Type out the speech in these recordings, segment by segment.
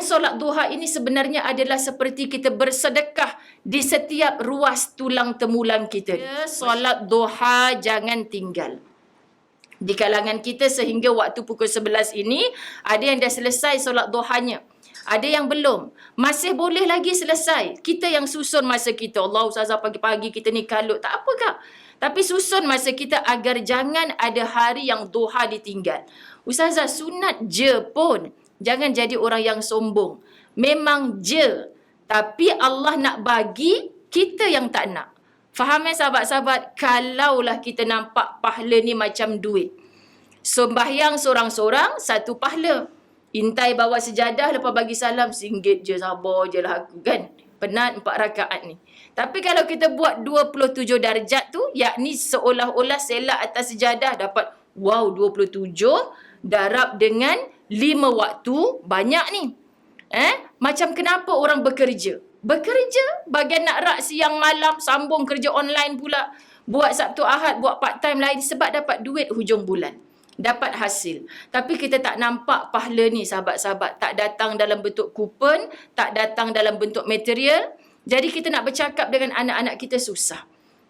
Dan solat duha ini sebenarnya adalah seperti kita bersedekah di setiap ruas tulang temulang kita. Solat duha jangan tinggal. Di kalangan kita sehingga waktu pukul 11 ini, ada yang dah selesai solat duhanya. Ada yang belum. Masih boleh lagi selesai. Kita yang susun masa kita. Allah, Ustazah, pagi-pagi kita ni kalut. Tak apa kak. Tapi susun masa kita agar jangan ada hari yang duha ditinggal. Ustazah, sunat je pun. Jangan jadi orang yang sombong. Memang je. Tapi Allah nak bagi, kita yang tak nak. Faham sahabat-sahabat? Kalaulah kita nampak pahala ni macam duit. Sembahyang sorang-sorang, satu pahala. Intai bawa sejadah, lepas bagi salam, RM1 je, sabar je lah aku kan. Penat 4 rakaat ni. Tapi kalau kita buat 27 darjat tu, yakni seolah-olah selak atas sejadah, dapat wow 27, darab dengan 5 waktu, banyak ni. Macam kenapa orang bekerja? Bekerja, bagian nak rak siang malam, sambung kerja online pula. Buat Sabtu Ahad, buat part time lain sebab dapat duit hujung bulan. Dapat hasil. Tapi kita tak nampak pahala ni sahabat-sahabat. Tak datang dalam bentuk kupon, tak datang dalam bentuk material. Jadi kita nak bercakap dengan anak-anak kita susah.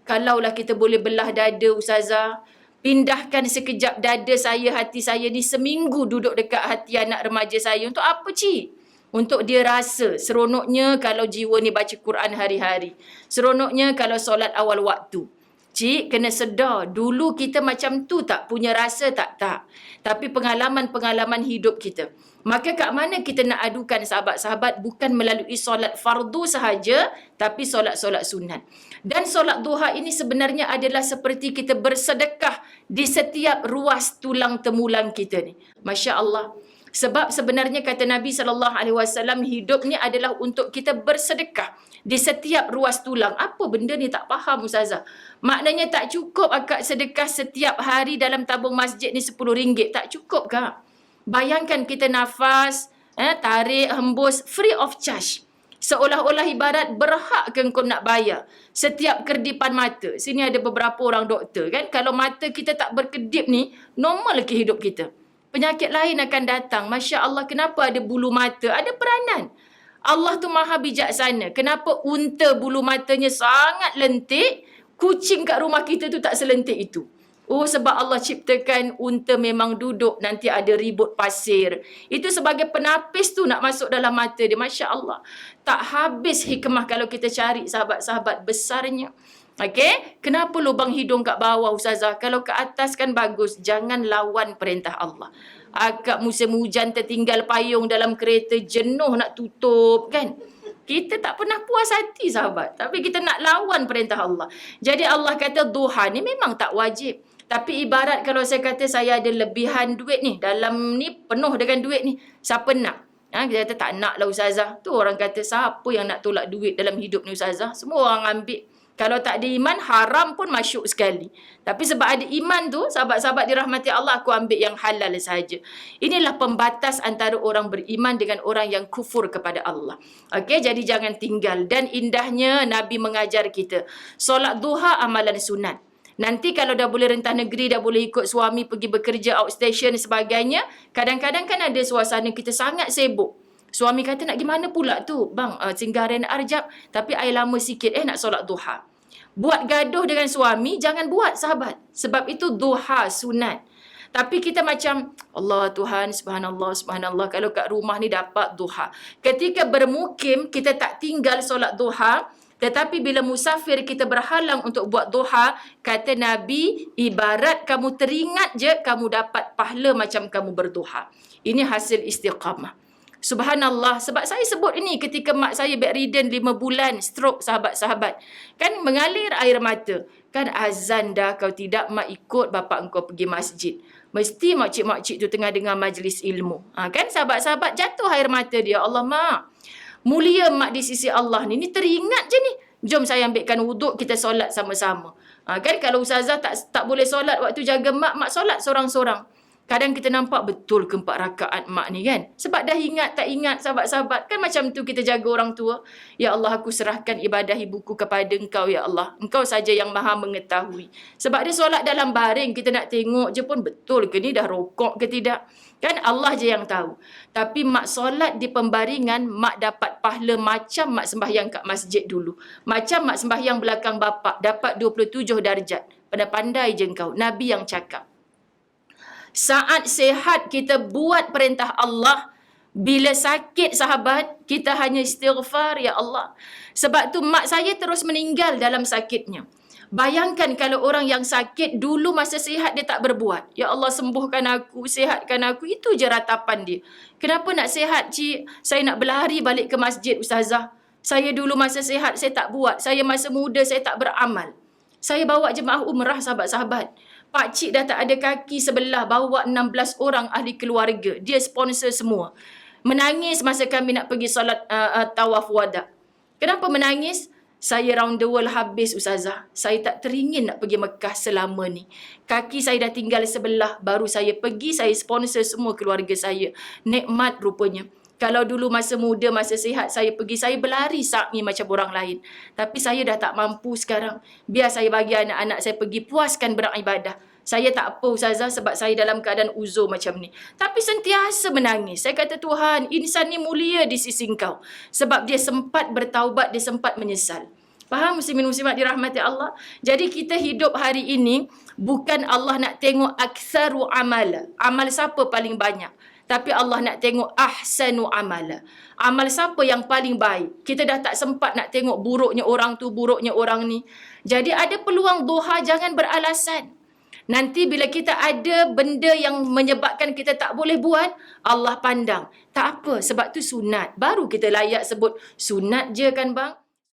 Kalaulah kita boleh belah dada Ustazah, pindahkan sekejap dada saya, hati saya ni seminggu duduk dekat hati anak remaja saya. Untuk apa cik? Untuk dia rasa seronoknya kalau jiwa ni baca Quran hari-hari. Seronoknya kalau solat awal waktu. Cik, kena sedar. Dulu kita macam tu tak? Punya rasa tak? Tak. Tapi pengalaman-pengalaman hidup kita. Maka kat mana kita nak adukan sahabat-sahabat? Bukan melalui solat fardu sahaja, tapi solat-solat sunat. Dan solat duha ini sebenarnya adalah seperti kita bersedekah di setiap ruas tulang temulang kita ni. Masya Allah. Sebab sebenarnya kata Nabi SAW, hidup ni adalah untuk kita bersedekah di setiap ruas tulang. Apa benda ni tak faham Ustazah? Maknanya tak cukup akak sedekah setiap hari dalam tabung masjid ni RM10. Tak cukup kak? Bayangkan kita nafas, tarik, hembus, free of charge. Seolah-olah ibarat berhak ke kau nak bayar setiap kerdipan mata. Sini ada beberapa orang doktor kan. Kalau mata kita tak berkedip ni, normal ke hidup kita? Penyakit lain akan datang. Masya Allah, kenapa ada bulu mata? Ada peranan. Allah tu maha bijaksana. Kenapa unta bulu matanya sangat lentik, kucing kat rumah kita tu tak selentik itu? Oh, sebab Allah ciptakan unta memang duduk, nanti ada ribut pasir. Itu sebagai penapis tu nak masuk dalam mata dia. Masya Allah. Tak habis hikmah kalau kita cari sahabat-sahabat besarnya. Okey, kenapa lubang hidung kat bawah Ustazah? Kalau ke atas kan bagus, jangan lawan perintah Allah. Agak musim hujan tertinggal payung dalam kereta, jenuh nak tutup kan? Kita tak pernah puas hati sahabat, tapi kita nak lawan perintah Allah. Jadi Allah kata duha ni memang tak wajib. Tapi ibarat kalau saya kata saya ada lebihan duit ni, dalam ni penuh dengan duit ni, siapa nak? Kita kata tak nak lah Ustazah. Tu orang kata siapa yang nak tolak duit dalam hidup ni Ustazah? Semua orang ambil. Kalau tak ada iman, haram pun masyuk sekali. Tapi sebab ada iman tu, sahabat-sahabat dirahmati Allah, aku ambil yang halal sahaja. Inilah pembatas antara orang beriman dengan orang yang kufur kepada Allah. Okey, jadi jangan tinggal. Dan indahnya Nabi mengajar kita, solat duha amalan sunat. Nanti kalau dah boleh rentah negeri, dah boleh ikut suami pergi bekerja, outstation dan sebagainya, kadang-kadang kan ada suasana kita sangat sibuk. Suami kata nak gimana pula tu? Bang, singgah Rena Arjab. Tapi air lama sikit. Nak solat duha. Buat gaduh dengan suami, jangan buat sahabat. Sebab itu duha sunat. Tapi kita macam, Allah Tuhan, subhanallah, subhanallah. Kalau kat rumah ni dapat duha. Ketika bermukim, kita tak tinggal solat duha. Tetapi bila musafir kita berhalang untuk buat duha, kata Nabi, ibarat kamu teringat je, kamu dapat pahala macam kamu berduha. Ini hasil istiqamah. Subhanallah, sebab saya sebut ini ketika mak saya bedridden 5 bulan, stroke sahabat-sahabat. Kan mengalir air mata. Kan azan dah, kau tidak mak ikut bapak engkau pergi masjid. Mesti makcik-makcik tu tengah dengar majlis ilmu. Kan sahabat-sahabat jatuh air mata dia. Allah mak, mulia mak di sisi Allah ni. Ni teringat je ni. Jom saya ambilkan wuduk, kita solat sama-sama. Kan kalau Ustazah tak boleh solat waktu jaga mak solat sorang-sorang. Kadang kita nampak betul ke 4 rakaat mak ni kan. Sebab dah ingat tak ingat sahabat-sahabat. Kan macam tu kita jaga orang tua. Ya Allah, aku serahkan ibadah ibuku kepada Engkau ya Allah. Engkau saja yang maha mengetahui. Sebab dia solat dalam baring, kita nak tengok je pun betul ke ni dah rokok ke tidak. Kan Allah je yang tahu. Tapi mak solat di pembaringan, mak dapat pahala macam mak sembahyang kat masjid dulu. Macam mak sembahyang belakang bapak, dapat 27 darjat. Pandai-pandai je engkau. Nabi yang cakap. Saat sehat kita buat perintah Allah. Bila sakit sahabat, kita hanya istighfar, ya Allah. Sebab tu mak saya terus meninggal dalam sakitnya. Bayangkan kalau orang yang sakit dulu masa sihat dia tak berbuat. Ya Allah, sembuhkan aku, sihatkan aku. Itu je ratapan dia. Kenapa nak sihat, cik? Saya nak berlari balik ke masjid, Ustazah. Saya dulu masa sihat saya tak buat. Saya masa muda saya tak beramal. Saya bawa jemaah umrah sahabat-sahabat. Pak cik dah tak ada kaki sebelah, bawa 16 orang ahli keluarga. Dia sponsor semua. Menangis masa kami nak pergi solat tawaf wada. Kenapa menangis? Saya round the world habis, Ustazah. Saya tak teringin nak pergi Mekah selama ni. Kaki saya dah tinggal sebelah, baru saya pergi, saya sponsor semua keluarga saya. Nikmat rupanya. Kalau dulu masa muda, masa sihat, saya pergi, saya berlari sakmi macam orang lain. Tapi saya dah tak mampu sekarang. Biar saya bagi anak-anak saya pergi puaskan beribadah. Saya tak apa, Ustazah, sebab saya dalam keadaan uzur macam ni. Tapi sentiasa menangis. Saya kata, Tuhan, insan ni mulia di sisi Engkau. Sebab dia sempat bertaubat, dia sempat menyesal. Faham muslimin muslimat dirahmati Allah? Jadi kita hidup hari ini, bukan Allah nak tengok aktsaru amala. Amal siapa paling banyak? Tapi Allah nak tengok ahsanu amala. Amal siapa yang paling baik? Kita dah tak sempat nak tengok buruknya orang tu, buruknya orang ni. Jadi ada peluang duha, jangan beralasan. Nanti bila kita ada benda yang menyebabkan kita tak boleh buat, Allah pandang. Tak apa, sebab tu sunat. Baru kita layak sebut sunat je kan bang?